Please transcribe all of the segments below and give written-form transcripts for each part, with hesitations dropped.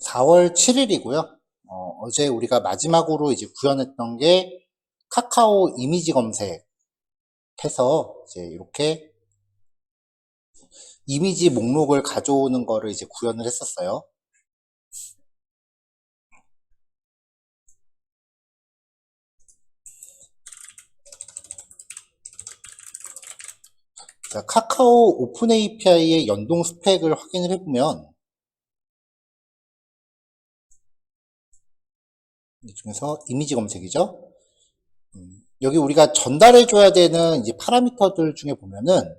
4월 7일이고요. 어제 우리가 마지막으로 이제 구현했던 게 카카오 이미지 검색해서 이제 이렇게 이미지 목록을 가져오는 거를 이제 구현을 했었어요. 자, 카카오 오픈 API의 연동 스펙을 확인을 해보면 이 중에서 이미지 검색이죠. 여기 우리가 전달해줘야 되는 이제 파라미터들 중에 보면은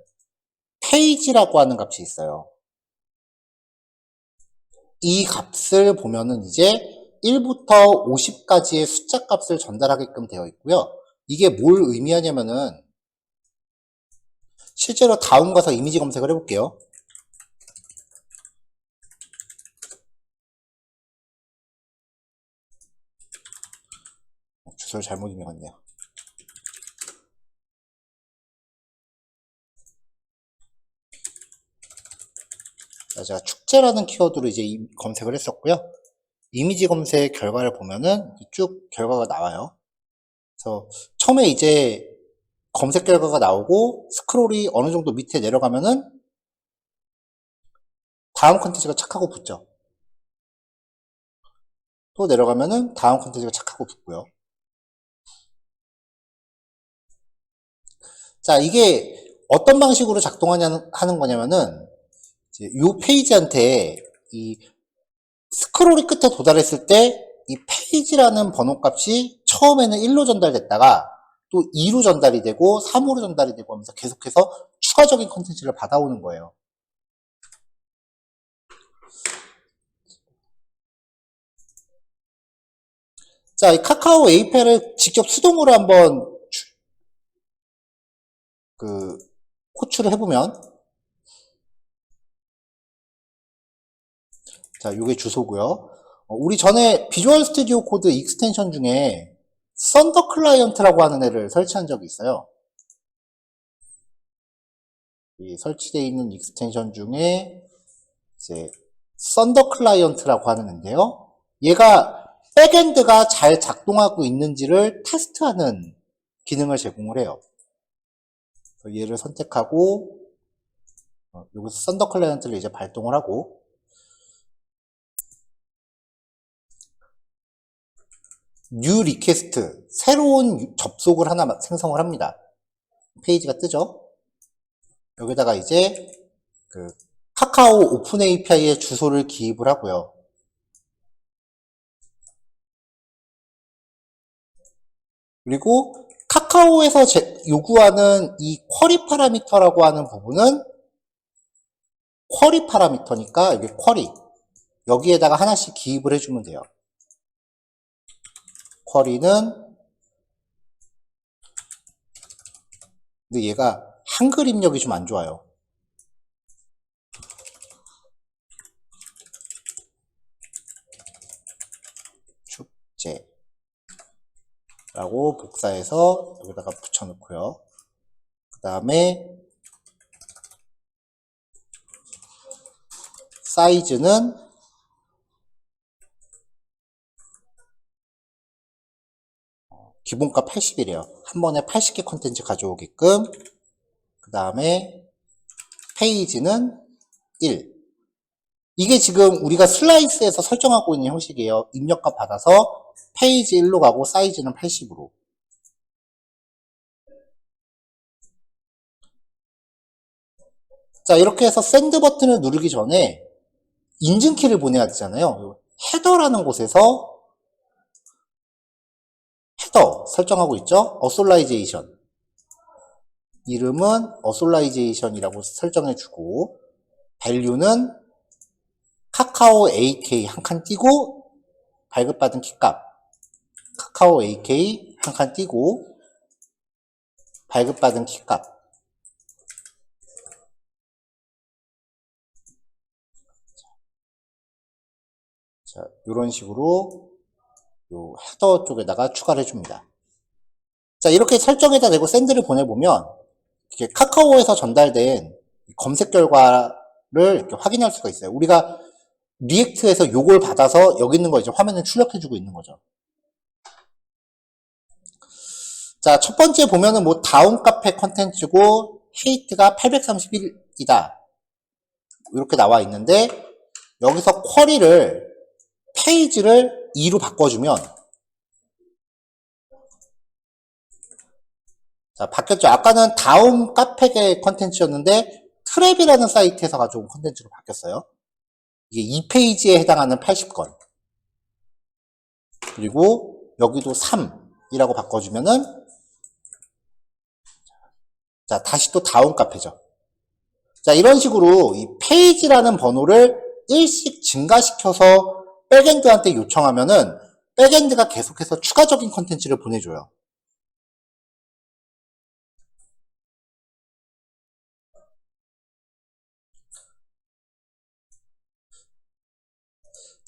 페이지라고 하는 값이 있어요. 이 값을 보면은 이제 1부터 50까지의 숫자 값을 전달하게끔 되어 있고요. 이게 뭘 의미하냐면은 실제로 다음 가서 이미지 검색을 해볼게요. 주소를 잘못 입력했네요. 자, 제가 축제라는 키워드로 이제 검색을 했었고요. 이미지 검색 결과를 보면은 쭉 결과가 나와요. 그래서 처음에 이제 검색 결과가 나오고 스크롤이 어느 정도 밑에 내려가면은 다음 컨텐츠가 착하고 붙죠. 또 내려가면은 다음 컨텐츠가 착하고 붙고요. 자, 이게 어떤 방식으로 작동하는 거냐면은 이 페이지한테 이 스크롤이 끝에 도달했을 때 이 페이지라는 번호값이 처음에는 1로 전달됐다가 또 2로 전달이 되고 3으로 전달이 되고 하면서 계속해서 추가적인 컨텐츠를 받아오는 거예요. 자, 이 카카오 API를 직접 수동으로 한번 호출을 해보면, 자, 요게 주소고요. 우리 전에 비주얼 스튜디오 코드 익스텐션 중에 썬더 클라이언트라고 하는 애를 설치한 적이 있어요. 이 설치되어 있는 익스텐션 중에 이제 썬더 클라이언트라고 하는 애인데요. 얘가 백엔드가 잘 작동하고 있는지를 테스트하는 기능을 제공을 해요. 그래서 얘를 선택하고 여기서 썬더 클라이언트를 이제 발동을 하고 뉴 리퀘스트 새로운 접속을 하나 생성을 합니다. 페이지가 뜨죠. 여기다가 이제 카카오 오픈 API의 주소를 기입을 하고요. 그리고 카카오에서 요구하는 이 쿼리 파라미터라고 하는 부분은 쿼리 파라미터니까 여기 쿼리 여기에다가 하나씩 기입을 해주면 돼요. 쿼리는 근데 얘가 한글 입력이 좀 안 좋아요. 축제 라고 복사해서 여기다가 붙여놓고요. 그 다음에 사이즈는 기본값 80이래요. 한 번에 80개 컨텐츠 가져오게끔. 그 다음에 페이지는 1. 이게 지금 우리가 슬라이스에서 설정하고 있는 형식이에요. 입력값 받아서 페이지 1로 가고 사이즈는 80으로. 자, 이렇게 해서 샌드 버튼을 누르기 전에 인증키를 보내야 되잖아요. 헤더라는 곳에서 헤더 설정하고 있죠. 어솔라이제이션 이름은 어솔라이제이션이라고 설정해주고 밸류는 카카오 AK 한 칸 띄고 발급받은 키값 카카오 AK 한 칸 띄고 발급받은 키값 자, 이런 식으로 요 헤더 쪽에다가 추가를 해줍니다. 자, 이렇게 설정에다 대고 샌드를 보내보면 이렇게 카카오에서 전달된 검색 결과를 이렇게 확인할 수가 있어요. 우리가 리액트에서 요걸 받아서 여기 있는 거 이제 화면에 출력해주고 있는 거죠. 자, 첫 번째 보면은 뭐 다운 카페 컨텐츠고 헤이트가 831이다. 이렇게 나와 있는데 여기서 쿼리를 페이지를 2로 바꿔주면 자, 바뀌었죠. 아까는 다운 카페 컨텐츠였는데 트랩이라는 사이트에서 가져온 컨텐츠로 바뀌었어요. 이게 2페이지에 해당하는 80건. 그리고 여기도 3이라고 바꿔주면은 자, 다시 또 다운 카페죠. 자, 이런 식으로 이 페이지라는 번호를 1씩 증가시켜서 백엔드한테 요청하면은 백엔드가 계속해서 추가적인 컨텐츠를 보내줘요.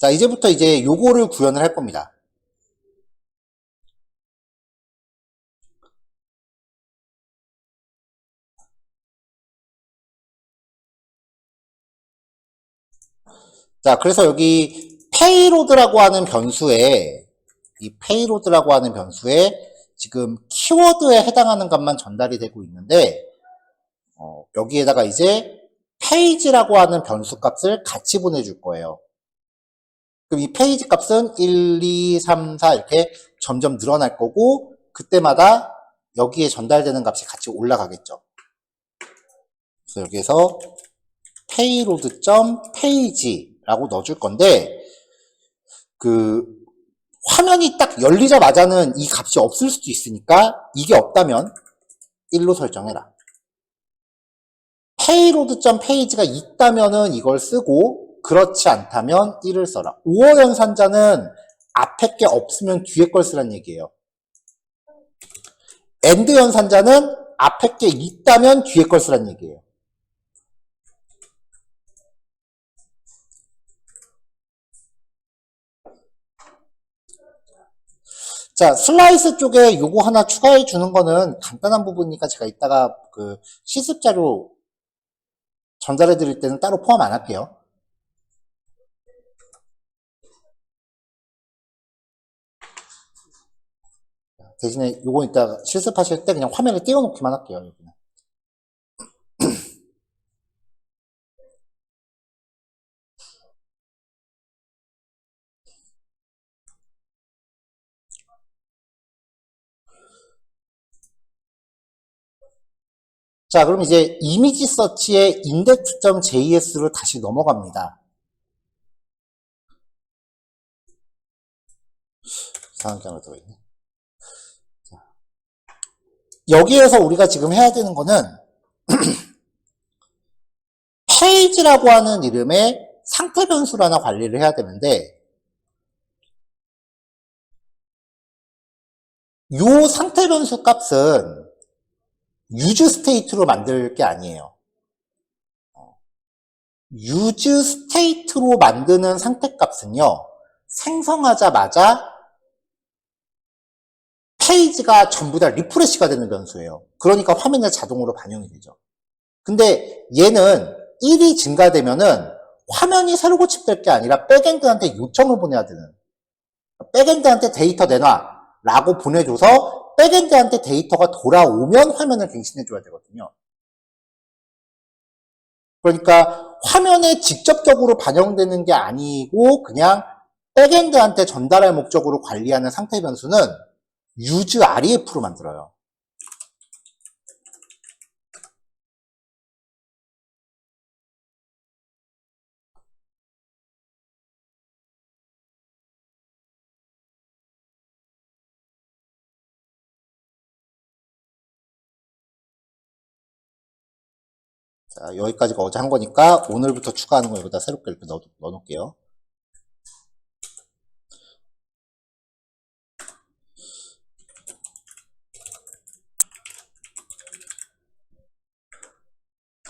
자, 이제부터 이제 요거를 구현을 할 겁니다. 자, 그래서 여기 페이로드라고 하는 변수에 이 페이로드라고 하는 변수에 지금 키워드에 해당하는 것만 전달이 되고 있는데 여기에다가 이제 페이지라고 하는 변수 값을 같이 보내줄 거예요. 그럼 이 페이지 값은 1, 2, 3, 4 이렇게 점점 늘어날 거고 그때마다 여기에 전달되는 값이 같이 올라가겠죠. 그래서 여기에서 payload.page라고 넣어줄 건데 그 화면이 딱 열리자마자는 이 값이 없을 수도 있으니까 이게 없다면 1로 설정해라. payload.page가 있다면은 이걸 쓰고 그렇지 않다면 1을 써라. 5어 연산자는 앞에 게 없으면 뒤에 걸 쓰란 얘기예요. AND 연산자는 앞에 게 있다면 뒤에 걸 쓰란 얘기예요. 자, 슬라이스 쪽에 요거 하나 추가해 주는 거는 간단한 부분이니까 제가 이따가 그 실습 자료 전달해 드릴 때는 따로 포함 안 할게요. 대신에 요거 이따 실습하실 때 그냥 화면에 띄워놓기만 할게요. 여기는. 자, 그럼 이제 이미지 서치의 index.js로 다시 넘어갑니다. 이상한 게 하나 들어있네. 여기에서 우리가 지금 해야 되는 거는 페이지라고 하는 이름의 상태 변수를 하나 관리를 해야 되는데 요 상태 변수 값은 use state로 만들 게 아니에요. use state로 만드는 상태 값은요, 생성하자마자 페이지가 전부 다 리프레시가 되는 변수예요. 그러니까 화면에 자동으로 반영이 되죠. 근데 얘는 1이 증가되면은 화면이 새로 고침될 게 아니라 백엔드한테 요청을 보내야 되는, 백엔드한테 데이터 내놔 라고 보내줘서 백엔드한테 데이터가 돌아오면 화면을 갱신해 줘야 되거든요. 그러니까 화면에 직접적으로 반영되는 게 아니고 그냥 백엔드한테 전달할 목적으로 관리하는 상태 변수는 use ref로 만들어요. 자, 여기까지가 어제 한 거니까 오늘부터 추가하는 거 여기다 새롭게 이렇게 넣어놓을게요.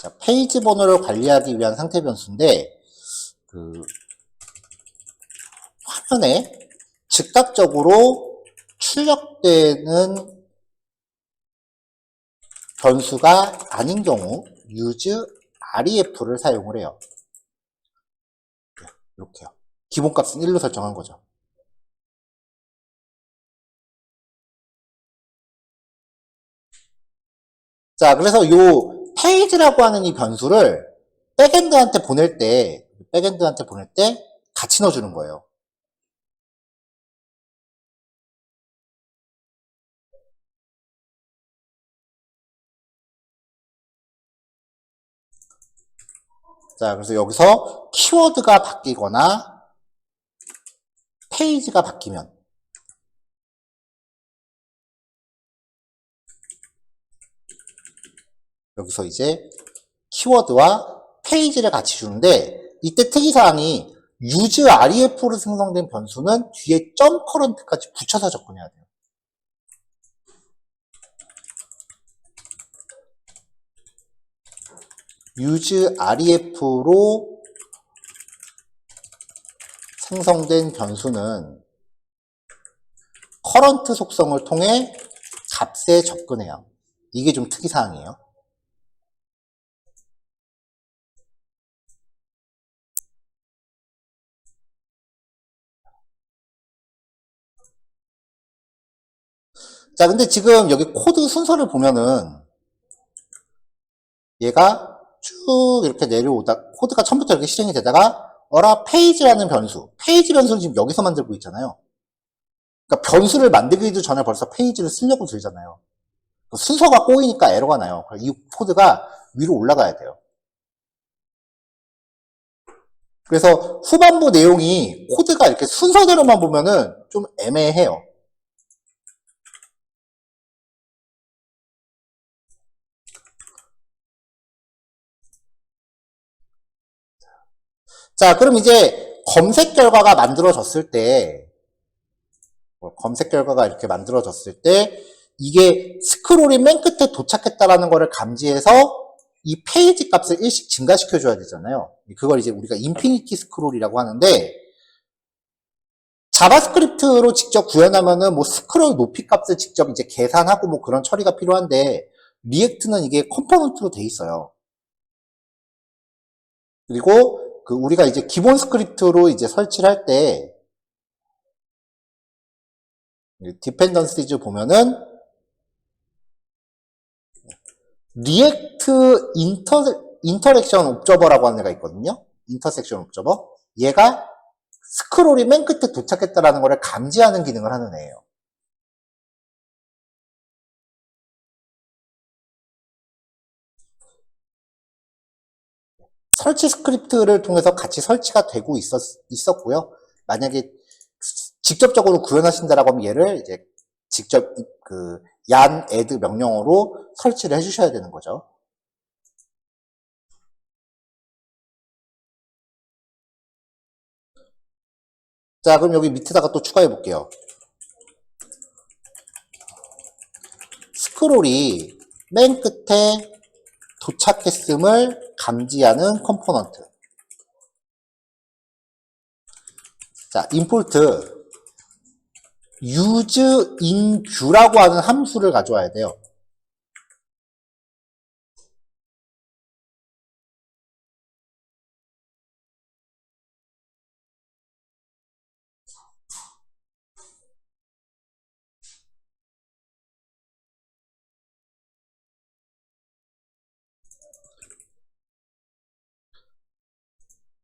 자, 페이지 번호를 관리하기 위한 상태 변수인데 그 화면에 즉각적으로 출력되는 변수가 아닌 경우 use ref를 사용을 해요. 이렇게요. 기본값은 1로 설정한 거죠. 자, 그래서 요 페이지라고 하는 이 변수를 백엔드한테 보낼 때 같이 넣어주는 거예요. 자, 그래서 여기서 키워드가 바뀌거나 페이지가 바뀌면 여기서 이제 키워드와 페이지를 같이 주는데 이때 특이사항이 use ref로 생성된 변수는 뒤에 점 커런트까지 붙여서 접근해야 돼요. use ref로 생성된 변수는 커런트 속성을 통해 값에 접근해요. 이게 좀 특이사항이에요. 자, 근데 지금 여기 코드 순서를 보면은 얘가 쭉 이렇게 내려오다 코드가 처음부터 이렇게 실행이 되다가 페이지라는 변수, 페이지 변수를 지금 여기서 만들고 있잖아요. 그러니까 변수를 만들기도 전에 벌써 페이지를 쓰려고 들잖아요. 순서가 꼬이니까 에러가 나요. 이 코드가 위로 올라가야 돼요. 그래서 후반부 내용이 코드가 이렇게 순서대로만 보면은 좀 애매해요. 자, 그럼 이제 검색 결과가 만들어졌을 때, 이렇게 만들어졌을 때, 이게 스크롤이 맨 끝에 도착했다라는 거를 감지해서 이 페이지 값을 일씩 증가시켜줘야 되잖아요. 그걸 이제 우리가 인피니티 스크롤이라고 하는데, 자바스크립트로 직접 구현하면은 뭐 스크롤 높이 값을 직접 이제 계산하고 뭐 그런 처리가 필요한데, 리액트는 이게 컴포넌트로 돼 있어요. 그리고 그 우리가 이제 기본 스크립트로 이제 설치를 할 때, 디펜던시즈 보면은 리액트 인터랙션 옵저버라고 하는 애가 있거든요. 인터섹션 옵저버. 얘가 스크롤이 맨 끝에 도착했다라는 거를 감지하는 기능을 하는 애예요. 설치 스크립트를 통해서 같이 설치가 되고 있었고요. 만약에 직접적으로 구현하신다라고 하면 얘를 이제 직접 그 yan add 명령어로 설치를 해주셔야 되는 거죠. 자, 그럼 여기 밑에다가 또 추가해 볼게요. 스크롤이 맨 끝에 도착했음을 감지하는 컴포넌트. 자, 임포트 use in view라고 하는 함수를 가져와야 돼요.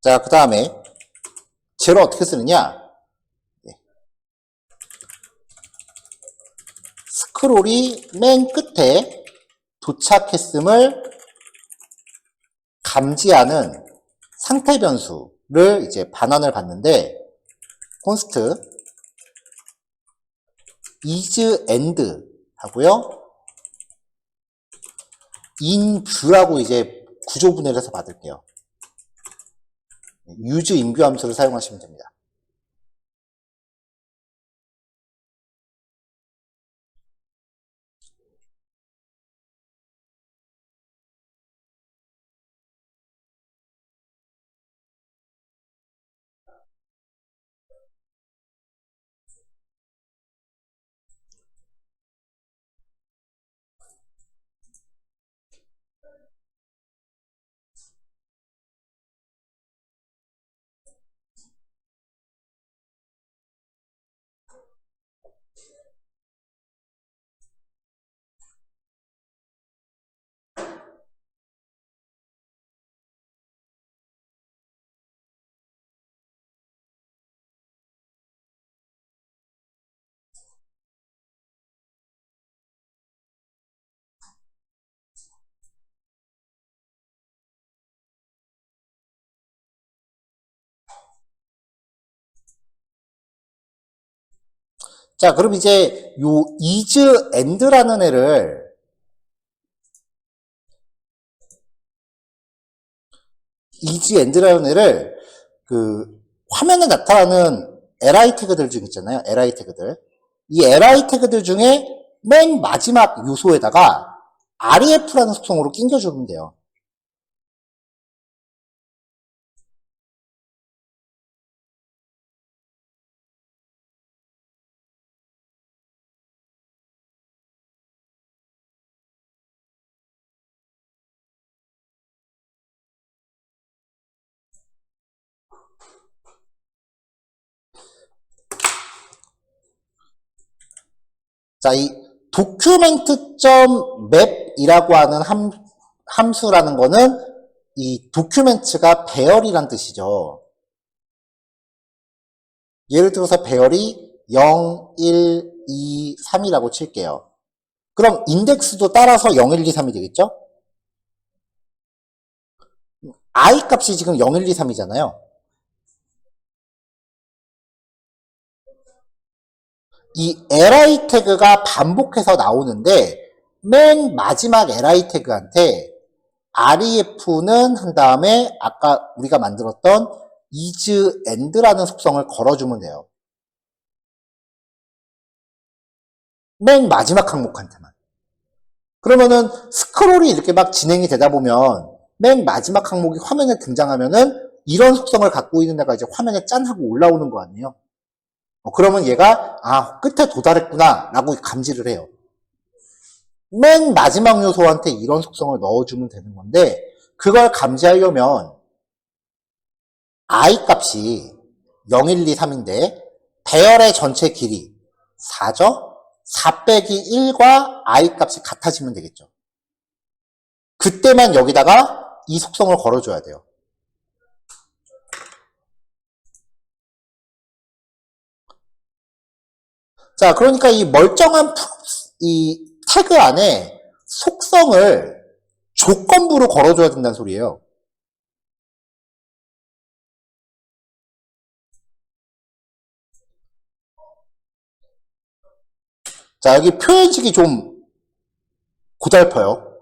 자, 그 다음에 쟤를 어떻게 쓰느냐? 스크롤이 맨 끝에 도착했음을 감지하는 상태 변수를 이제 반환을 받는데 const is end 하고요. in view라고 이제 구조 분해를 해서 받을게요. use in view 함수를 사용하시면 됩니다. 자, 그럼 이제 요 is and라는 애를 그 화면에 나타나는 li 태그들 중 있잖아요. li 태그들. 이 li 태그들 중에 맨 마지막 요소에다가 ref라는 속성으로 끼워주면 돼요. 자, 이 document.map이라고 하는 함수라는 거는 이 documents가 배열이란 뜻이죠. 예를 들어서 배열이 0, 1, 2, 3이라고 칠게요. 그럼 인덱스도 따라서 0, 1, 2, 3이 되겠죠? i 값이 지금 0, 1, 2, 3이잖아요. 이 li 태그가 반복해서 나오는데 맨 마지막 li 태그한테 ref는 한 다음에 아까 우리가 만들었던 is and라는 속성을 걸어주면 돼요. 맨 마지막 항목한테만. 그러면은 스크롤이 이렇게 막 진행이 되다 보면 맨 마지막 항목이 화면에 등장하면은 이런 속성을 갖고 있는 애가 이제 화면에 짠 하고 올라오는 거 아니에요? 그러면 얘가 끝에 도달했구나 라고 감지를 해요. 맨 마지막 요소한테 이런 속성을 넣어주면 되는 건데 그걸 감지하려면 i 값이 0, 1, 2, 3인데 배열의 전체 길이 4죠? 4 빼기 1과 i 값이 같아지면 되겠죠. 그때만 여기다가 이 속성을 걸어줘야 돼요. 자, 그러니까 이 멀쩡한 이 태그 안에 속성을 조건부로 걸어줘야 된다는 소리예요. 자, 여기 표현식이 좀 고달퍼요.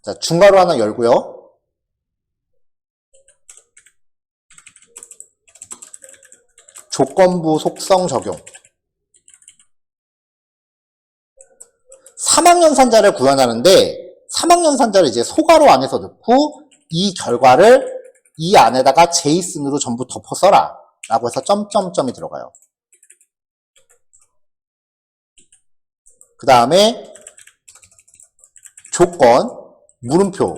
자, 중괄호 하나 열고요. 조건부 속성 적용. 3학년산자를 구현하는데 3학년산자를 이제 소괄호 안에서 넣고 이 결과를 이 안에다가 제이슨으로 전부 덮어 써라 라고 해서 점점점이 들어가요. 그 다음에 조건, 물음표,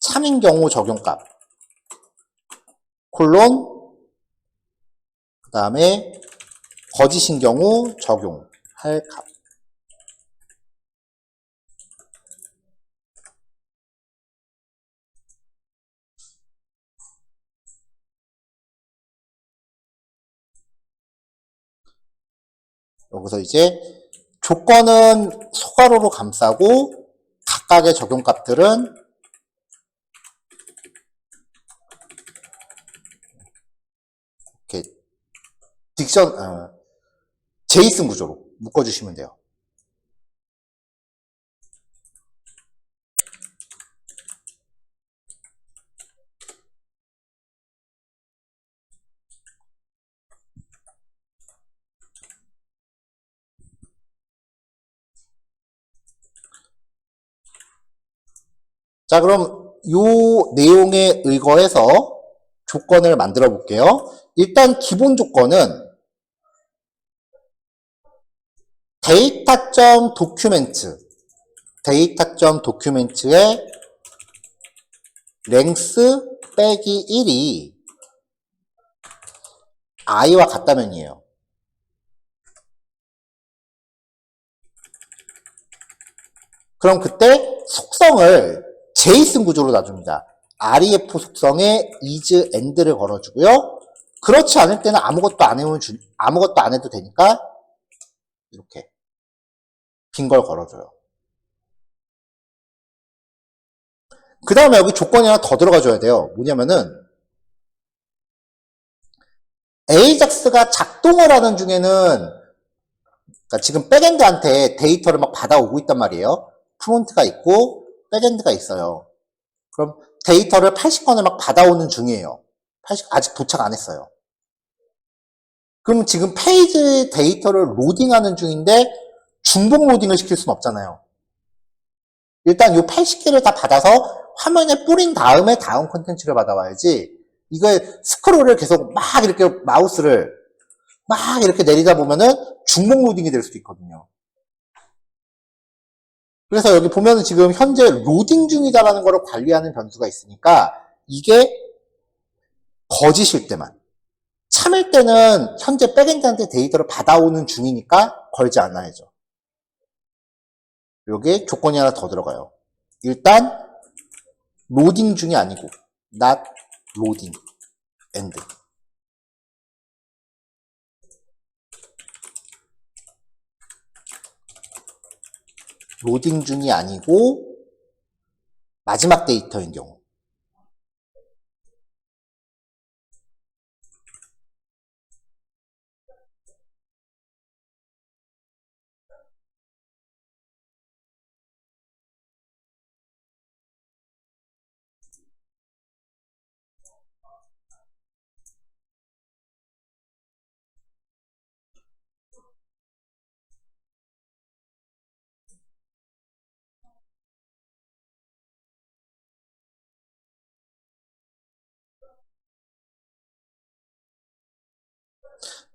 참인 경우 적용값, 콜론, 그 다음에 거짓인 경우 적용할 값. 여기서 이제 조건은 소괄호로 감싸고 각각의 적용값들은 이렇게 제이슨 구조로 묶어주시면 돼요. 자, 그럼 요 내용에 의거해서 조건을 만들어 볼게요. 일단 기본 조건은 데이터.document의 length 빼기 1이 i와 같다면이에요. 그럼 그때 속성을 제이슨 구조로 놔줍니다. ref 속성에 is and를 걸어주고요. 그렇지 않을 때는 아무것도 안 해도 되니까 이렇게 빈 걸 걸어줘요. 그 다음에 여기 조건이 하나 더 들어가줘야 돼요. 뭐냐면은 AJAX가 작동을 하는 중에는, 그러니까 지금 백엔드한테 데이터를 막 받아오고 있단 말이에요. 프론트가 있고 백엔드가 있어요. 그럼 데이터를 80건을 막 받아오는 중이에요. 아직 도착 안 했어요. 그럼 지금 페이지 데이터를 로딩하는 중인데 중복 로딩을 시킬 수는 없잖아요. 일단 이 80개를 다 받아서 화면에 뿌린 다음에 다음 콘텐츠를 받아와야지, 이걸 스크롤을 계속 막 이렇게 마우스를 막 이렇게 내리다 보면은 중복 로딩이 될 수도 있거든요. 그래서 여기 보면은 지금 현재 로딩 중이다라는 거를 관리하는 변수가 있으니까 이게 거짓일 때만, 참일 때는 현재 백엔드한테 데이터를 받아오는 중이니까 걸지 않아야죠. 여기에 조건이 하나 더 들어가요. 일단 로딩 중이 아니고 not loading end. 로딩 중이 아니고 마지막 데이터인 경우.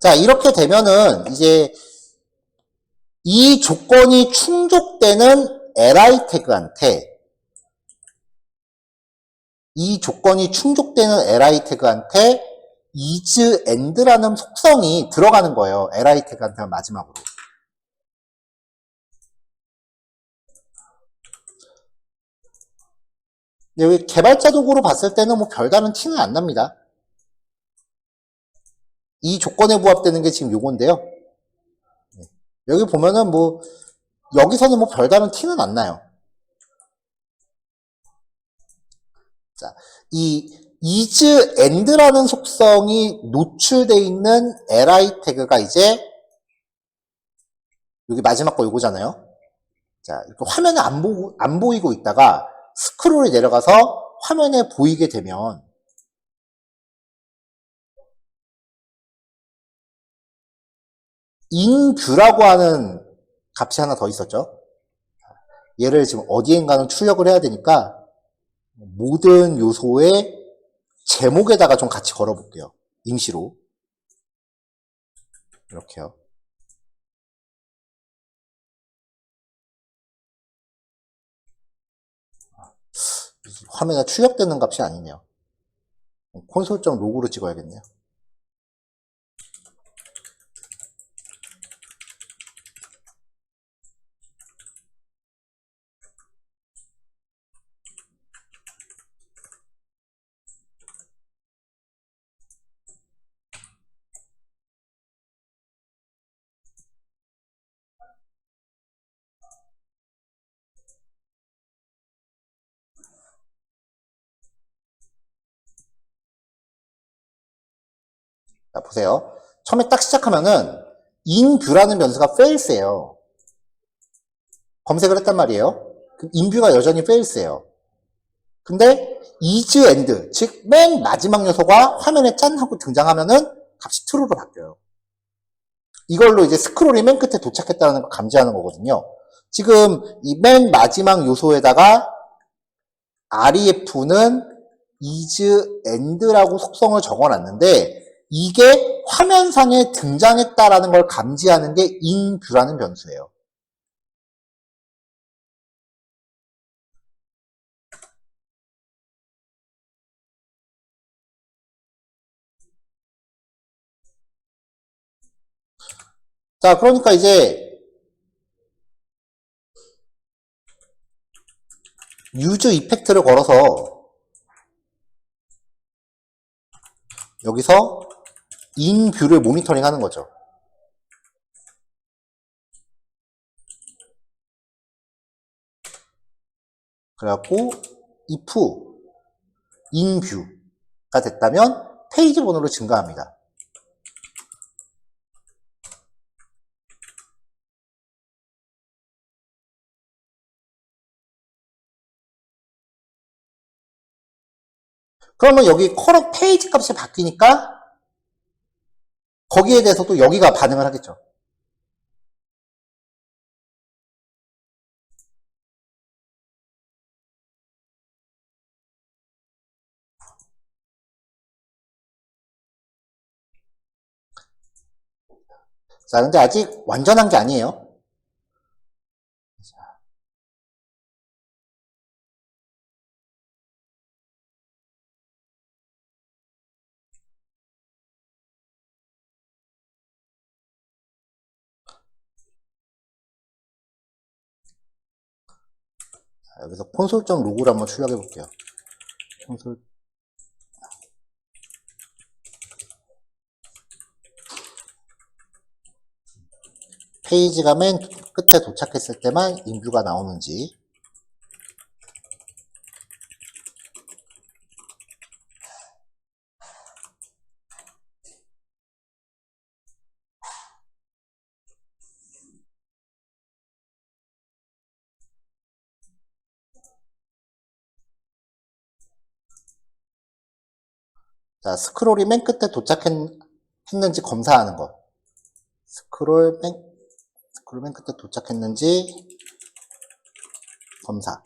자, 이렇게 되면은 이제 이 조건이 충족되는 li 태그한테, 이 조건이 충족되는 li 태그한테 is end라는 속성이 들어가는 거예요. li 태그한테 마지막으로. 여기 개발자 도구로 봤을 때는 뭐 별다른 티는 안 납니다. 이 조건에 부합되는 게 지금 요건데요. 여기 보면은 뭐 여기서는 뭐 별다른 티는 안 나요. 자, 이 is end라는 속성이 노출되어 있는 li 태그가 이제 여기 마지막 거 요거잖아요. 자, 이렇게 화면에 안 보이고 있다가 스크롤이 내려가서 화면에 보이게 되면 inView라고 하는 값이 하나 더 있었죠. 얘를 지금 어디엔가는 출력을 해야 되니까 모든 요소의 제목에다가 좀 같이 걸어볼게요. 임시로. 이렇게요. 화면에 출력되는 값이 아니네요. 콘솔.로그로 찍어야겠네요. 자, 보세요. 처음에 딱 시작하면은 inView라는 변수가 fails예요. 검색을 했단 말이에요. 그럼 inView가 여전히 fails예요. 근데 is end, 즉 맨 마지막 요소가 화면에 짠 하고 등장하면은 값이 true로 바뀌어요. 이걸로 이제 스크롤이 맨 끝에 도착했다는 걸 감지하는 거거든요. 지금 이 맨 마지막 요소에다가 ref는 is end라고 속성을 적어놨는데 이게 화면상에 등장했다라는 걸 감지하는 게 inView라는 변수예요. 자, 그러니까 이제 use 이펙트를 걸어서 여기서 inView를 모니터링 하는 거죠. 그래갖고 if inView가 됐다면 페이지 번호를 증가합니다. 그러면 여기 커런 페이지 값이 바뀌니까 거기에 대해서도 여기가 반응을 하겠죠. 자, 근데 아직 완전한 게 아니에요. 자, 여기서 콘솔.로그를 한번 출력해 볼게요. 콘솔 페이지가 맨 끝에 도착했을 때만 인뷰가 나오는지. 자, 스크롤이 맨 끝에 도착했는지 검사하는 거. 스크롤 맨 끝에 도착했는지 검사.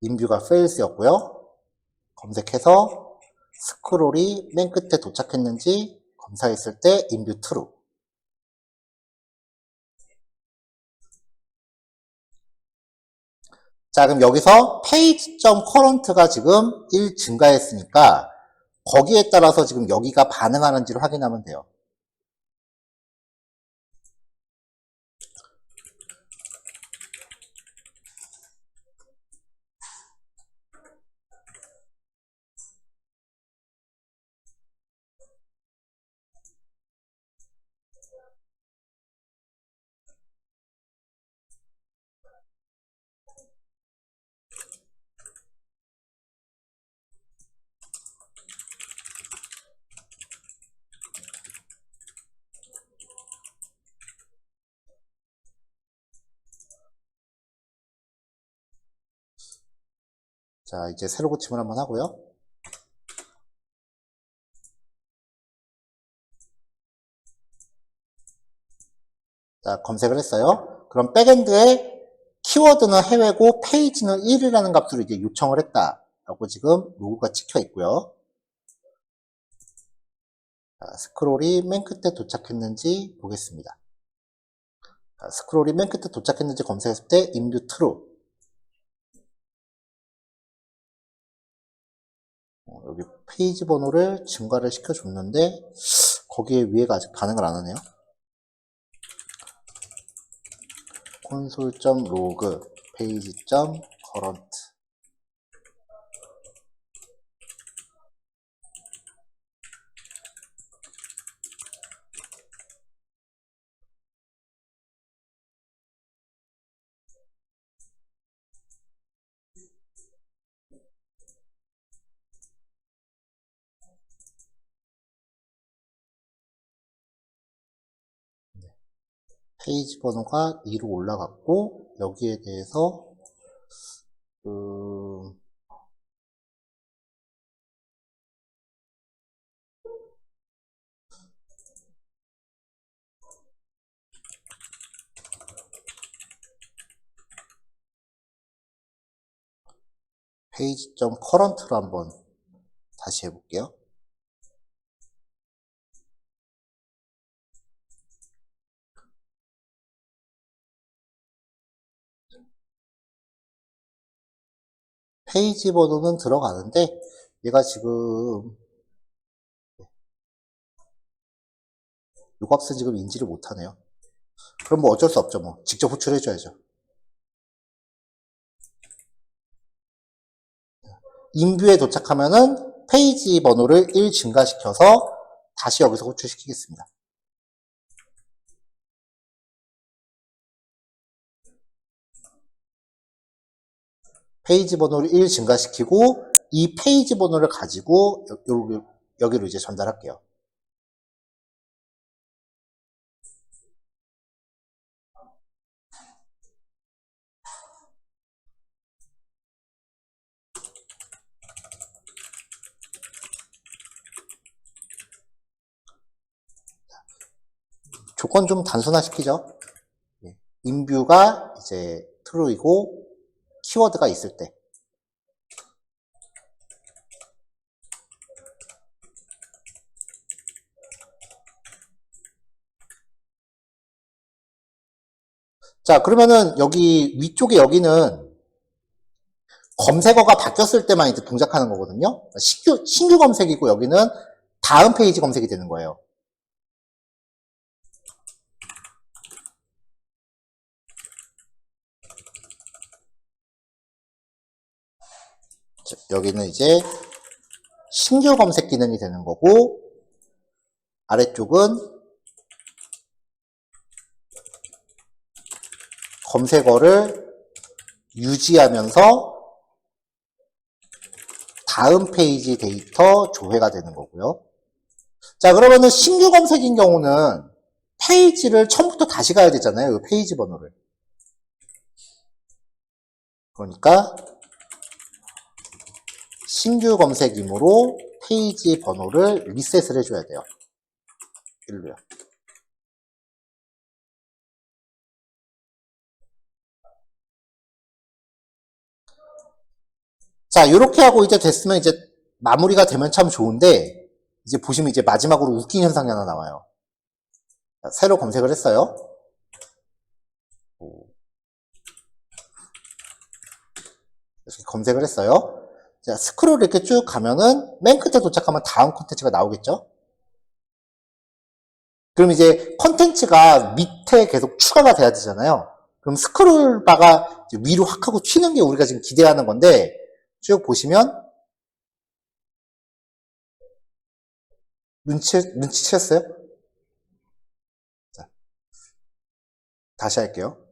인뷰가 fails였고요. 검색해서 스크롤이 맨 끝에 도착했는지 검사했을 때 인뷰 true. 자, 그럼 여기서 page.current가 지금 1 증가했으니까 거기에 따라서 지금 여기가 반응하는지를 확인하면 돼요. 자, 이제 새로 고침을 한번 하고요. 자, 검색을 했어요. 그럼 백엔드에 키워드는 해외고 페이지는 1이라는 값으로 이제 요청을 했다라고 지금 로고가 찍혀 있고요. 자, 스크롤이 맨 끝에 도착했는지 보겠습니다. 자, 스크롤이 맨 끝에 도착했는지 검색했을 때 인뷰 true. 여기 페이지 번호를 증가를 시켜줬는데 거기에 위에가 아직 반응을 안 하네요. console.log page.current. 페이지 번호가 2로 올라갔고 여기에 대해서 page.current로 한번 다시 해볼게요. 페이지 번호는 들어가는데 얘가 지금 이 값은 지금 인지를 못하네요. 그럼 뭐 어쩔 수 없죠. 뭐 직접 호출해줘야죠. 인뷰에 도착하면은 페이지 번호를 1 증가시켜서 다시 여기서 호출시키겠습니다. 페이지 번호를 1 증가시키고 이 페이지 번호를 가지고 여기 여기로 이제 전달할게요. 조건 좀 단순화시키죠. 인뷰가 이제 true이고 키워드가 있을 때. 자, 그러면은 여기 위쪽에 여기는 검색어가 바뀌었을 때만 이제 동작하는 거거든요. 신규 검색이고 여기는 다음 페이지 검색이 되는 거예요. 자, 여기는 이제 신규 검색 기능이 되는 거고 아래쪽은 검색어를 유지하면서 다음 페이지 데이터 조회가 되는 거고요. 자, 그러면은 신규 검색인 경우는 페이지를 처음부터 다시 가야 되잖아요. 이 페이지 번호를. 그러니까 신규 검색이므로 페이지 번호를 리셋을 해줘야 돼요. 일로요. 자, 이렇게 하고 이제 됐으면 이제 마무리가 되면 참 좋은데, 이제 보시면 이제 마지막으로 웃긴 현상이 하나 나와요. 자, 새로 검색을 했어요. 이렇게 검색을 했어요. 자, 스크롤 이렇게 쭉 가면은 맨 끝에 도착하면 다음 콘텐츠가 나오겠죠? 그럼 이제 콘텐츠가 밑에 계속 추가가 돼야 되잖아요. 그럼 스크롤 바가 위로 확 하고 튀는 게 우리가 지금 기대하는 건데, 쭉 보시면 눈치챘어요? 자, 다시 할게요.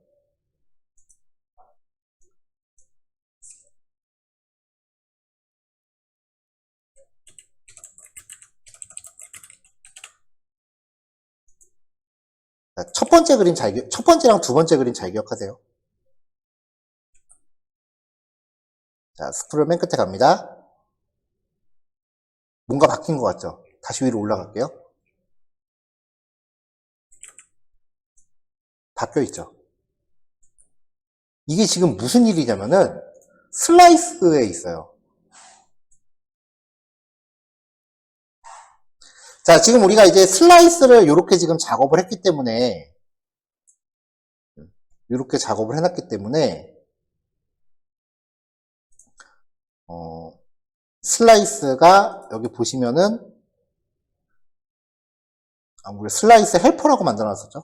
자, 첫 번째랑 두 번째 그림 잘 기억하세요. 자, 스크롤 맨 끝에 갑니다. 뭔가 바뀐 것 같죠? 다시 위로 올라갈게요. 바뀌어 있죠? 이게 지금 무슨 일이냐면은 슬라이스에 있어요. 자, 지금 우리가 이제 슬라이스를 이렇게 지금 작업을 했기 때문에 이렇게 작업을 해놨기 때문에 슬라이스가 여기 보시면은 우리 슬라이스 헬퍼라고 만들어놨었죠.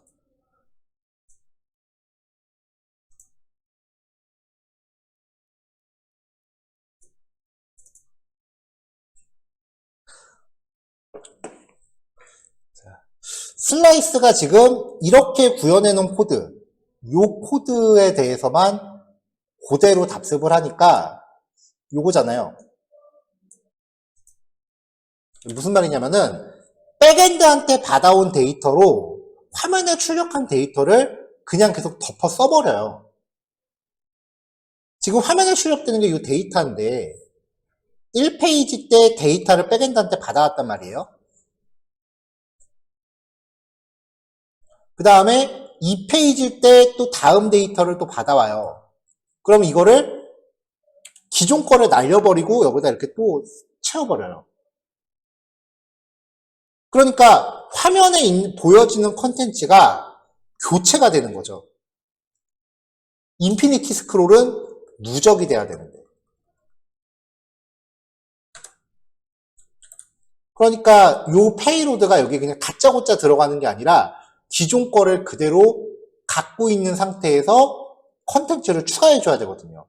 슬라이스가 지금 이렇게 구현해 놓은 코드, 요 코드에 대해서만 그대로 답습을 하니까 요거잖아요. 무슨 말이냐면은 백엔드한테 받아온 데이터로 화면에 출력한 데이터를 그냥 계속 덮어 써버려요. 지금 화면에 출력되는 게 이 데이터인데 1페이지 때 데이터를 백엔드한테 받아왔단 말이에요. 그 다음에 2페이지 때 또 다음 데이터를 또 받아와요. 그럼 이거를 기존 거를 날려버리고 여기다 이렇게 또 채워버려요. 그러니까 화면에 보여지는 컨텐츠가 교체가 되는 거죠. 인피니티 스크롤은 누적이 돼야 되는데. 그러니까 요 페이로드가 여기 그냥 다짜고짜 들어가는 게 아니라 기존 거를 그대로 갖고 있는 상태에서 컨텐츠를 추가해 줘야 되거든요.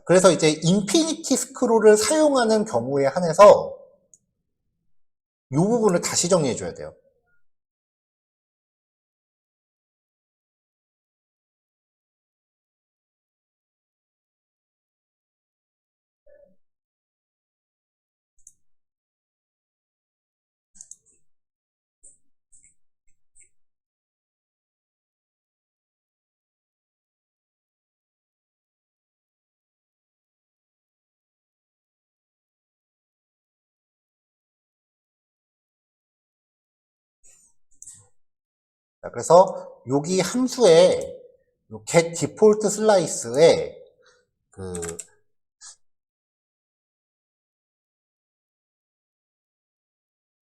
그래서 이제 인피니티 스크롤을 사용하는 경우에 한해서 이 부분을 다시 정리해 줘야 돼요. 자, 그래서 여기 함수에 get default slice에 그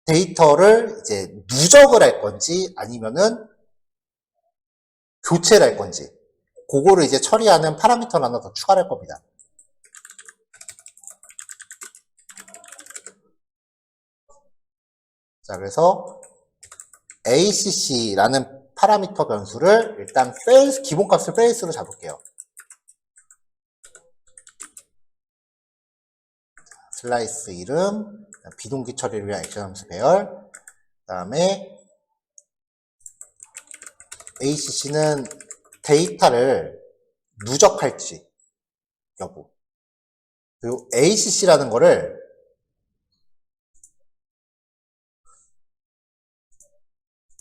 데이터를 이제 누적을 할 건지 아니면은 교체를 할 건지 그거를 이제 처리하는 파라미터를 하나 더 추가할 겁니다. 자, 그래서 ACC라는 파라미터 변수를 일단 기본값을 페이스로 잡을게요. 슬라이스 이름, 비동기 처리를 위한 액션 함수 배열, 그 다음에 ACC는 데이터를 누적할지 여부. 그리고 ACC라는 거를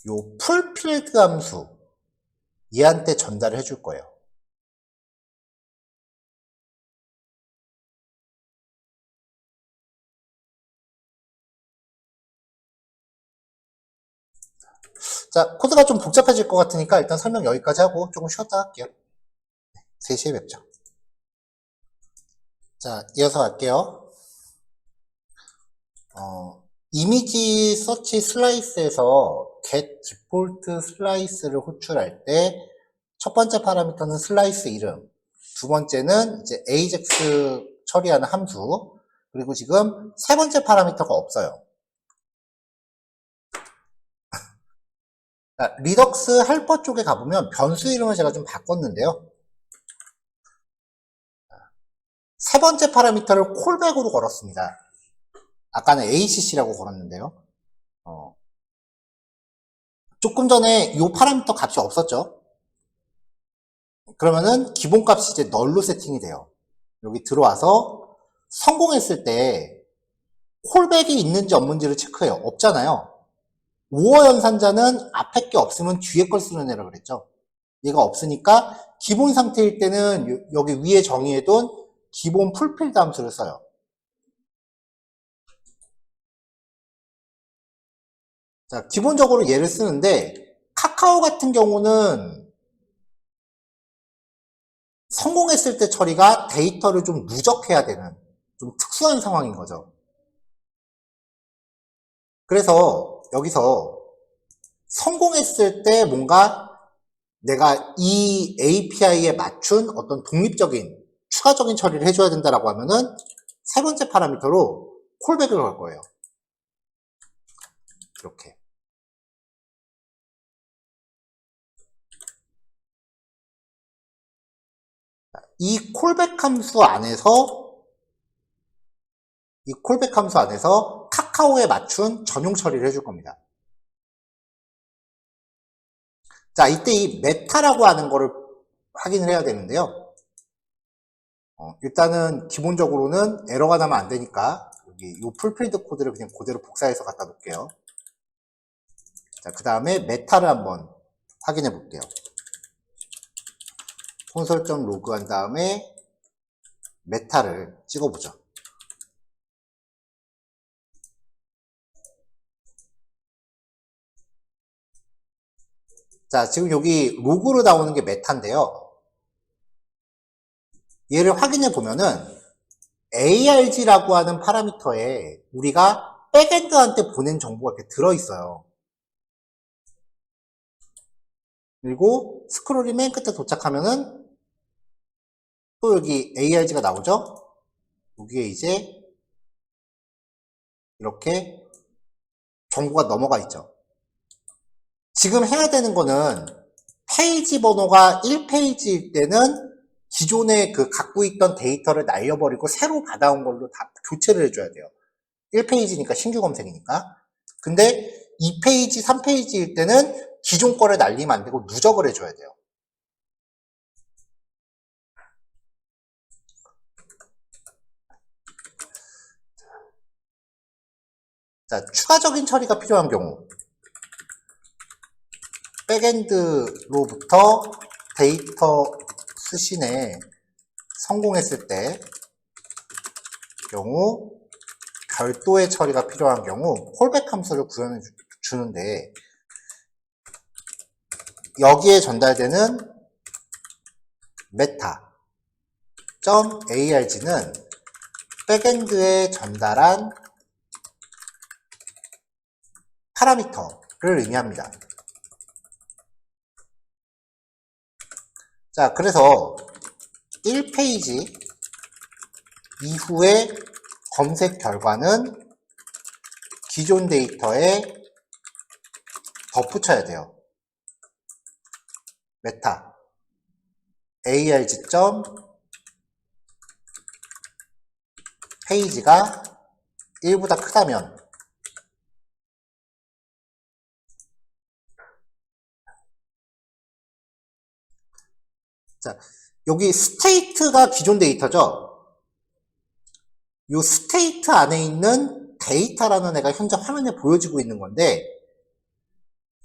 요 풀필드 함수 얘한테 전달을 해줄 거예요. 자, 코드가 좀 복잡해질 것 같으니까 일단 설명 여기까지 하고 조금 쉬었다 할게요. 3시에 뵙죠. 자, 이어서 갈게요. 이미지 서치 슬라이스에서 get default slice를 호출할 때 첫 번째 파라미터는 슬라이스 이름, 두 번째는 이제 ajax 처리하는 함수, 그리고 지금 세 번째 파라미터가 없어요. 리덕스 헬퍼 쪽에 가보면 변수 이름을 제가 좀 바꿨는데요. 세 번째 파라미터를 콜백으로 걸었습니다. 아까는 ACC라고 걸었는데요. 조금 전에 이 파라미터 값이 없었죠. 그러면은 기본값이 이제 널로 세팅이 돼요. 여기 들어와서 성공했을 때 콜백이 있는지 없는지를 체크해요. 없잖아요. 5어 연산자는 앞에 게 없으면 뒤에 걸 쓰는 애라 그랬죠. 얘가 없으니까 기본 상태일 때는 여기 위에 정의해둔 기본 풀필드 함수를 써요. 자, 기본적으로 얘를 쓰는데 카카오 같은 경우는 성공했을 때 처리가 데이터를 좀 누적해야 되는 좀 특수한 상황인 거죠. 그래서 여기서 성공했을 때 뭔가 내가 이 API에 맞춘 어떤 독립적인 추가적인 처리를 해줘야 된다라고 하면은 세 번째 파라미터로 콜백을 걸 거예요. 이렇게. 이 콜백 함수 안에서 카카오에 맞춘 전용 처리를 해줄 겁니다. 자, 이때 이 메타라고 하는 거를 확인을 해야 되는데요. 일단은 기본적으로는 에러가 나면 안 되니까 여기 이 풀필드 코드를 그냥 그대로 복사해서 갖다 놓을게요. 자, 그 다음에 메타를 한번 확인해 볼게요. 콘솔.로그 한 다음에 메타를 찍어보죠. 자, 지금 여기 로그로 나오는 게 메타인데요. 얘를 확인해 보면은 ARG라고 하는 파라미터에 우리가 백엔드한테 보낸 정보가 이렇게 들어있어요. 그리고 스크롤이 맨 끝에 도착하면은 또 여기 ARG가 나오죠? 여기에 이제 이렇게 정보가 넘어가 있죠. 지금 해야 되는 거는 페이지 번호가 1페이지일 때는 기존에 그 갖고 있던 데이터를 날려버리고 새로 받아온 걸로 다 교체를 해줘야 돼요. 1페이지니까 신규 검색이니까. 근데 2페이지, 3페이지일 때는 기존 거를 날리면 안 되고 누적을 해줘야 돼요. 자, 추가적인 처리가 필요한 경우 백엔드로부터 데이터 수신에 성공했을 때 경우 별도의 처리가 필요한 경우 콜백 함수를 구현해 주는데 여기에 전달되는 meta.arg는 백엔드에 전달한 파라미터를 의미합니다. 자, 그래서 1페이지 이후의 검색 결과는 기존 데이터에 덧붙여야 돼요. 메타 arg. 페이지가 1보다 크다면 자, 여기 스테이트가 기존 데이터죠. 이 스테이트 안에 있는 데이터라는 애가 현재 화면에 보여지고 있는 건데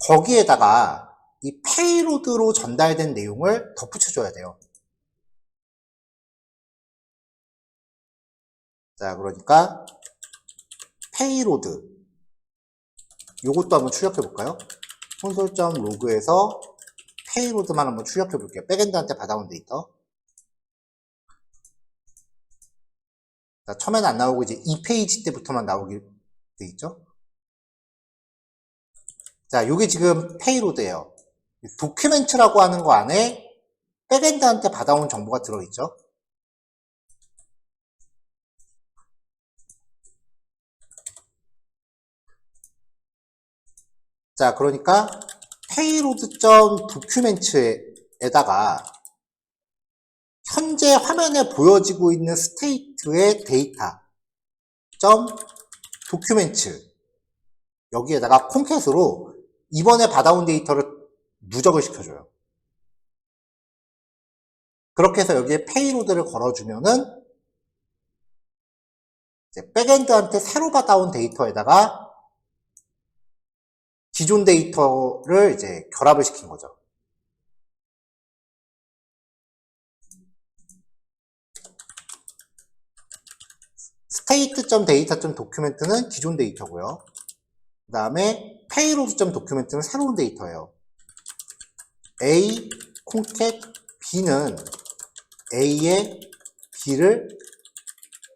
거기에다가 이 페이로드로 전달된 내용을 덧붙여줘야 돼요. 자, 그러니까 페이로드 요것도 한번 출력해 볼까요? 콘솔.로그에서 페이로드만 한번 출력해 볼게요. 백엔드한테 받아온 데이터. 자, 처음에는 안 나오고 이제 2페이지 때부터만 나오게 돼 있죠. 자, 요게 지금 페이로드예요. 도큐멘트라고 하는 거 안에 백엔드한테 받아온 정보가 들어있죠. 자, 그러니까 payload.document에다가 현재 화면에 보여지고 있는 스테이트의 데이터 .document 여기에다가 콩캣으로 이번에 받아온 데이터를 누적을 시켜줘요. 그렇게 해서 여기에 페이로드를 걸어주면은 이제 백엔드한테 새로 받아온 데이터에다가 기존 데이터를 이제 결합을 시킨 거죠. state.data.document는 기존 데이터고요. 그 다음에 payload.document는 새로운 데이터예요. A, concat, B는 A에 B를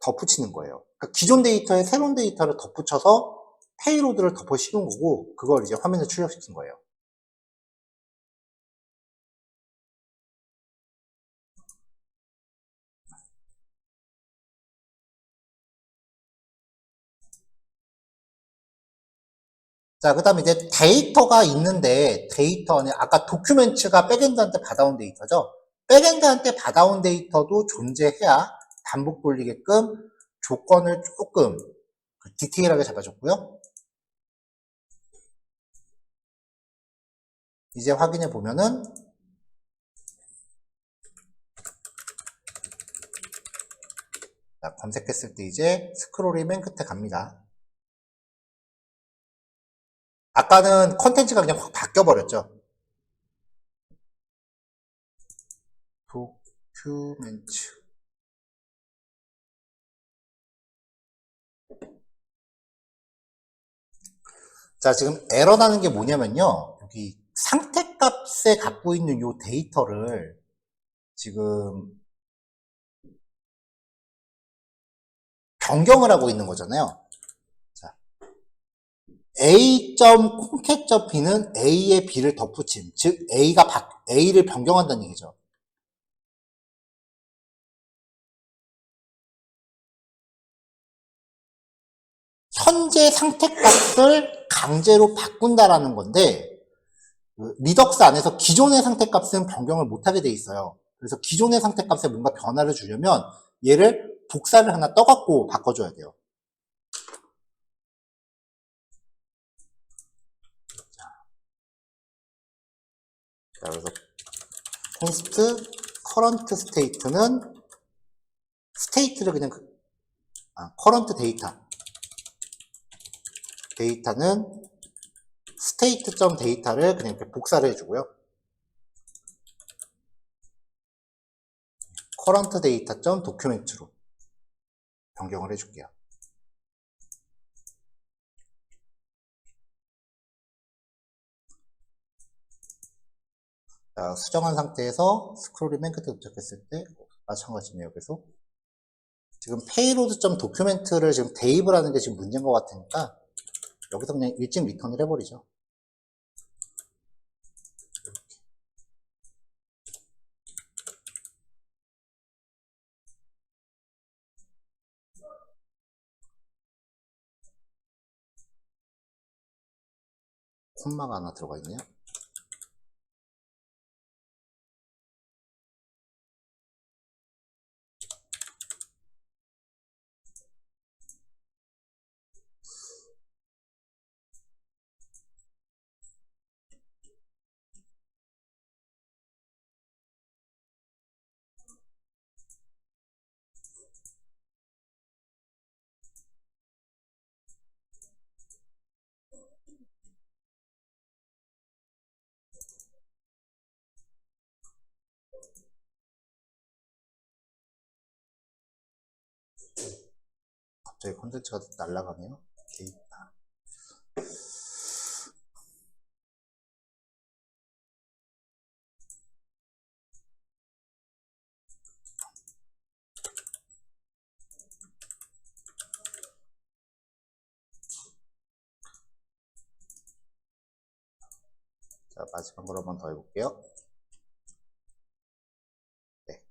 덧붙이는 거예요. 그러니까 기존 데이터에 새로운 데이터를 덧붙여서 페이로드를 덮어 씌운 거고 그걸 이제 화면에 출력시킨 거예요. 자, 그 다음에 이제 데이터가 있는데 데이터 안에 아까 도큐멘트가 백엔드한테 받아온 데이터죠. 백엔드한테 받아온 데이터도 존재해야 반복 돌리게끔 조건을 조금 디테일하게 잡아줬고요. 이제 확인해 보면은 자, 검색했을 때 이제 스크롤이 맨 끝에 갑니다. 아까는 컨텐츠가 그냥 확 바뀌어버렸죠. 도큐멘트. 자, 지금 에러 나는 게 뭐냐면요. 여기 상태값에 갖고 있는 요 데이터를 지금 변경을 하고 있는 거잖아요. 자, A.concat.b는 A에 B를 덧붙임. 즉, A를 변경한다는 얘기죠. 현재 상태값을 강제로 바꾼다라는 건데 리덕스 안에서 기존의 상태값은 변경을 못하게 돼 있어요. 그래서 기존의 상태값에 뭔가 변화를 주려면 얘를 복사를 하나 떠갖고 바꿔줘야 돼요. 자, 그래서 const current state는 state를 그냥 current 데이터는 state.data를 그냥 이렇게 복사를 해주고요. current data.document로 변경을 해줄게요. 자, 수정한 상태에서 스크롤이 맨 끝에 도착했을 때 마찬가지네요. 그래서 지금 payload.document를 지금 대입을 하는 게 지금 문제인 것 같으니까 여기서 그냥 일찍 리턴을 해버리죠. 콤마가 하나 들어가 있네요. 갑자기 콘텐츠가 날아가네요. 데이터. 자, 마지막으로 한 번 더 해볼게요. 네.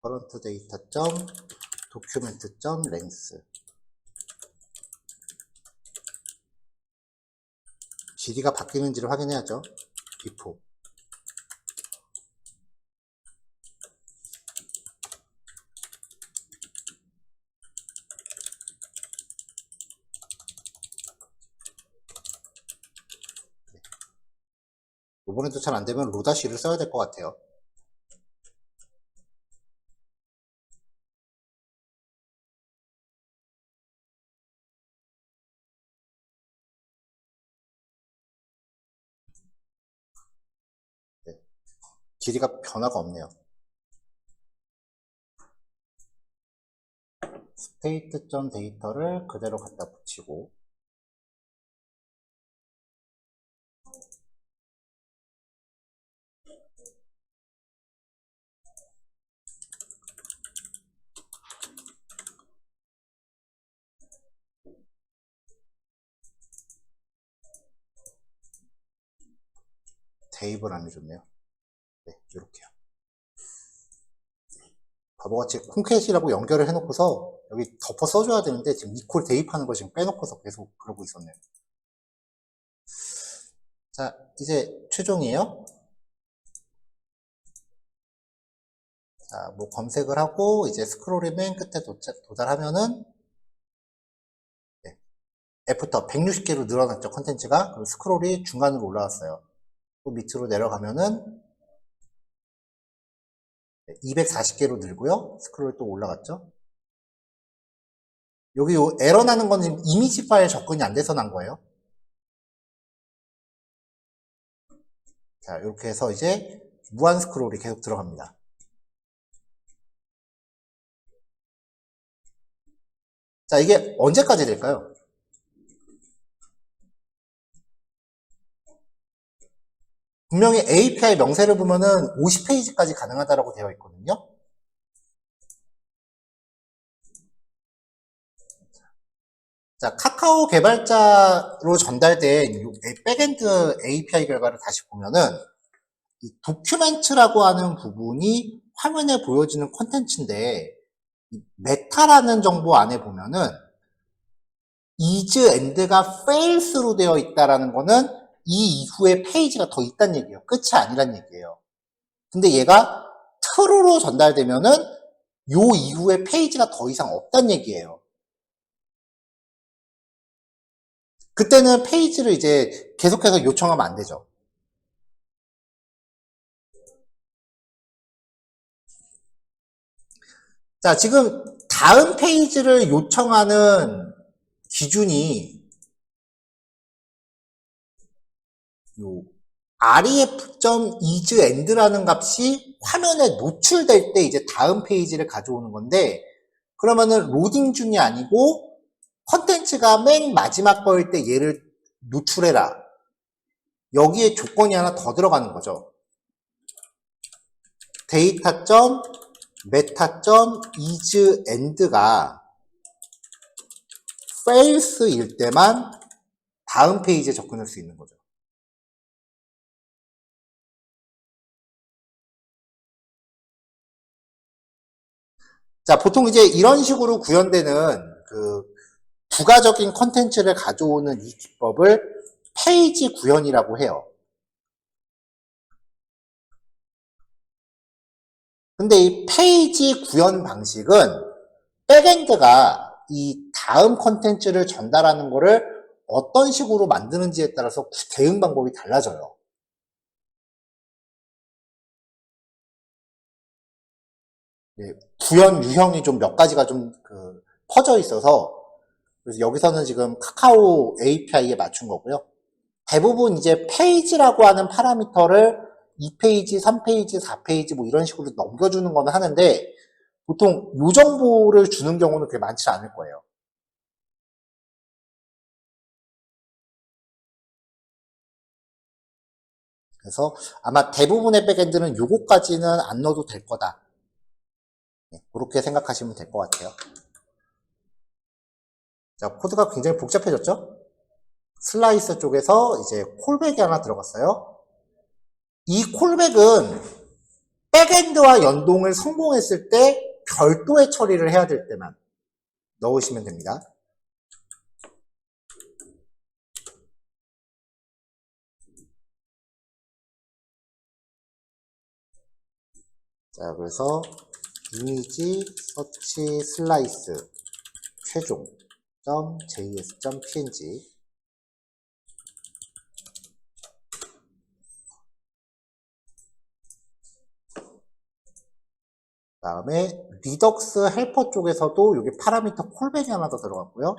current data document length 길이가 바뀌는지를 확인해야죠. before. 이번에도 잘 안되면 로다시를 써야 될 것 같아요. 네. 길이가 변화가 없네요. state.data를 그대로 갖다 붙이고 대입을 안 해줬네요. 네, 이렇게요. 바보같이 콩캣이라고 연결을 해놓고서 여기 덮어 써줘야 되는데 지금 이퀄 대입하는 거 지금 빼놓고서 계속 그러고 있었네요. 자, 이제 최종이에요. 자, 뭐 검색을 하고 이제 스크롤이 맨 끝에 도달하면은 네, 애프터 160개로 늘어났죠, 컨텐츠가. 그리고 스크롤이 중간으로 올라왔어요. 또 밑으로 내려가면은 240개로 늘고요. 스크롤이 또 올라갔죠. 여기 에러 나는 건 지금 이미지 파일 접근이 안 돼서 난 거예요. 자, 이렇게 해서 이제 무한 스크롤이 계속 들어갑니다. 자, 이게 언제까지 될까요? 분명히 API 명세를 보면은 50페이지까지 가능하다고 되어 있거든요. 자, 카카오 개발자로 전달된 백엔드 API 결과를 다시 보면은 이 도큐멘트라고 하는 부분이 화면에 보여지는 콘텐츠인데 메타라는 정보 안에 보면은 is and가 fails로 되어 있다라는 거는 이 이후에 페이지가 더 있다는 얘기예요. 끝이 아니란 얘기예요. 근데 얘가 true로 전달되면은 요 이후에 페이지가 더 이상 없다는 얘기예요. 그때는 페이지를 이제 계속해서 요청하면 안 되죠. 자, 지금 다음 페이지를 요청하는 기준이 요 ref.isEnd라는 값이 화면에 노출될 때 이제 다음 페이지를 가져오는 건데, 그러면은 로딩 중이 아니고 컨텐츠가 맨 마지막 거일 때 얘를 노출해라. 여기에 조건이 하나 더 들어가는 거죠. data.meta.isEnd가 false일 때만 다음 페이지에 접근할 수 있는 거죠. 자, 보통 이제 이런 식으로 구현되는 그 부가적인 컨텐츠를 가져오는 이 기법을 페이지 구현이라고 해요. 근데 이 페이지 구현 방식은 백엔드가 이 다음 컨텐츠를 전달하는 거를 어떤 식으로 만드는지에 따라서 대응 방법이 달라져요. 구현 유형이 좀 몇 가지가 좀 퍼져 있어서, 그래서 여기서는 지금 카카오 API에 맞춘 거고요. 대부분 이제 페이지라고 하는 파라미터를 2페이지, 3페이지, 4페이지 뭐 이런 식으로 넘겨주는 거는 하는데, 보통 요 정보를 주는 경우는 그렇게 많지 않을 거예요. 그래서 아마 대부분의 백엔드는 요거까지는 안 넣어도 될 거다. 그렇게 생각하시면 될 것 같아요. 자, 코드가 굉장히 복잡해졌죠? 슬라이스 쪽에서 이제 콜백이 하나 들어갔어요. 이 콜백은 백엔드와 연동을 성공했을 때 별도의 처리를 해야 될 때만 넣으시면 됩니다. 자, 그래서 이미지 서치 슬라이스 최종 .js.png 다음에 리덕스 헬퍼 쪽에서도 여기 파라미터 콜백이 하나 더 들어갔고요.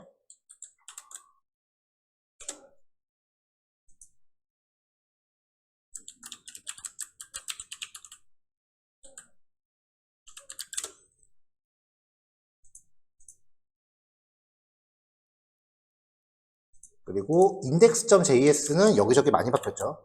그리고 index.js는 여기저기 많이 바뀌었죠.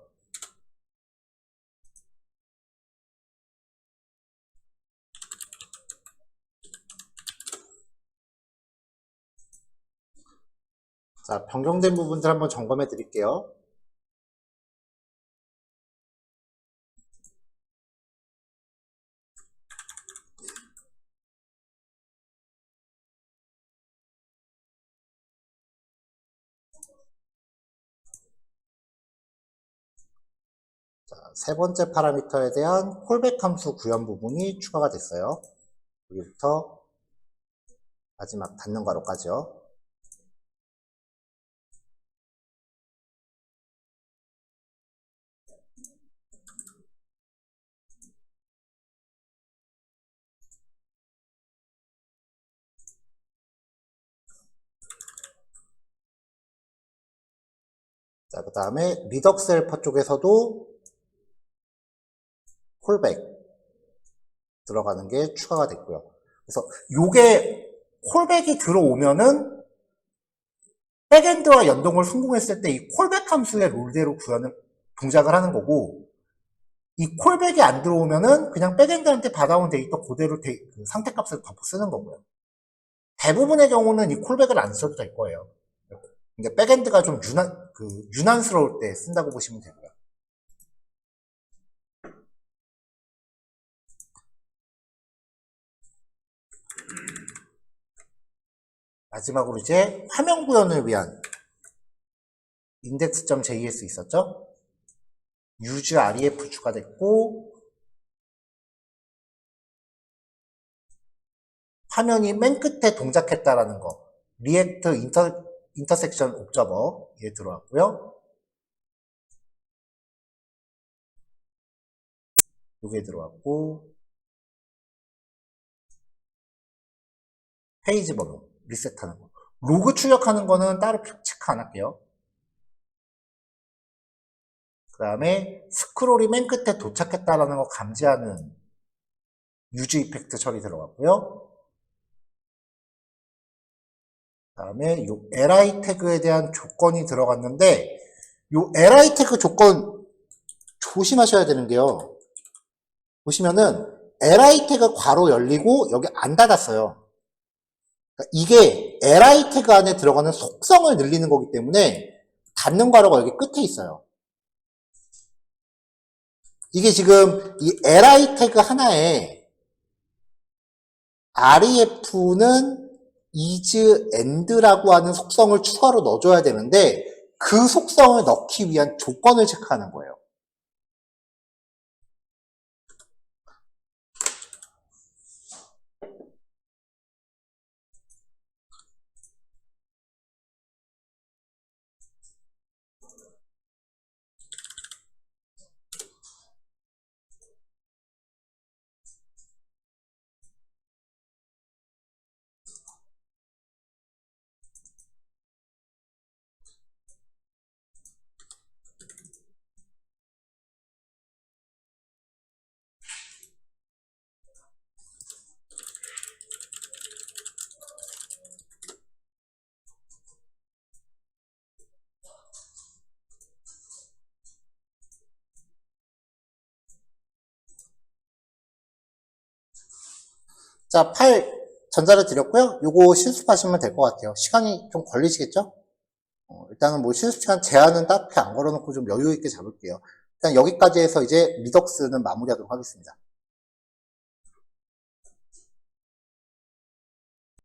자, 변경된 부분들 한번 점검해 드릴게요. 자, 세 번째 파라미터에 대한 콜백 함수 구현 부분이 추가가 됐어요. 여기부터 마지막 닫는 괄호까지요. 자, 그 다음에 리덕스 헬퍼 쪽에서도 콜백 들어가는 게 추가가 됐고요. 그래서 요게 콜백이 들어오면은 백엔드와 연동을 성공했을 때 이 콜백 함수의 롤대로 구현을 동작을 하는 거고, 이 콜백이 안 들어오면은 그냥 백엔드한테 받아온 데이터 그대로 그 상태값을 덮어 쓰는 거고요. 대부분의 경우는 이 콜백을 안 써도 될 거예요. 근데 백엔드가 좀 유난스러울 때 쓴다고 보시면 되고요. 마지막으로 이제 화면 구현을 위한 index.js 있었죠? use ref 추가됐고, 화면이 맨 끝에 동작했다라는 거, 리액트 인터섹션 옵저버 에 들어왔고요. 요게 들어왔고, 페이지 번호 리셋하는 거, 로그 출력하는 거는 따로 체크 안 할게요. 다음에 스크롤이 맨 끝에 도착했다라는 거 감지하는 유즈 이펙트 처리 들어갔고요. 그 다음에 이 li 태그에 대한 조건이 들어갔는데 이 li 태그 조건 조심하셔야 되는 게요. 보시면은 li 태그 괄호 열리고 여기 안 닫았어요. 그러니까 이게 li 태그 안에 들어가는 속성을 늘리는 거기 때문에 닫는 괄호가 여기 끝에 있어요. 이게 지금 이 li 태그 하나에 ref는 is and라고 하는 속성을 추가로 넣어줘야 되는데 그 속성을 넣기 위한 조건을 체크하는 거예요. 자, 팔 전달을 드렸고요. 요거 실습하시면 될 것 같아요. 시간이 좀 걸리시겠죠? 일단은 뭐 실습 시간 제한은 딱히 안 걸어놓고 좀 여유 있게 잡을게요. 일단 여기까지 해서 이제 미덕스는 마무리하도록 하겠습니다.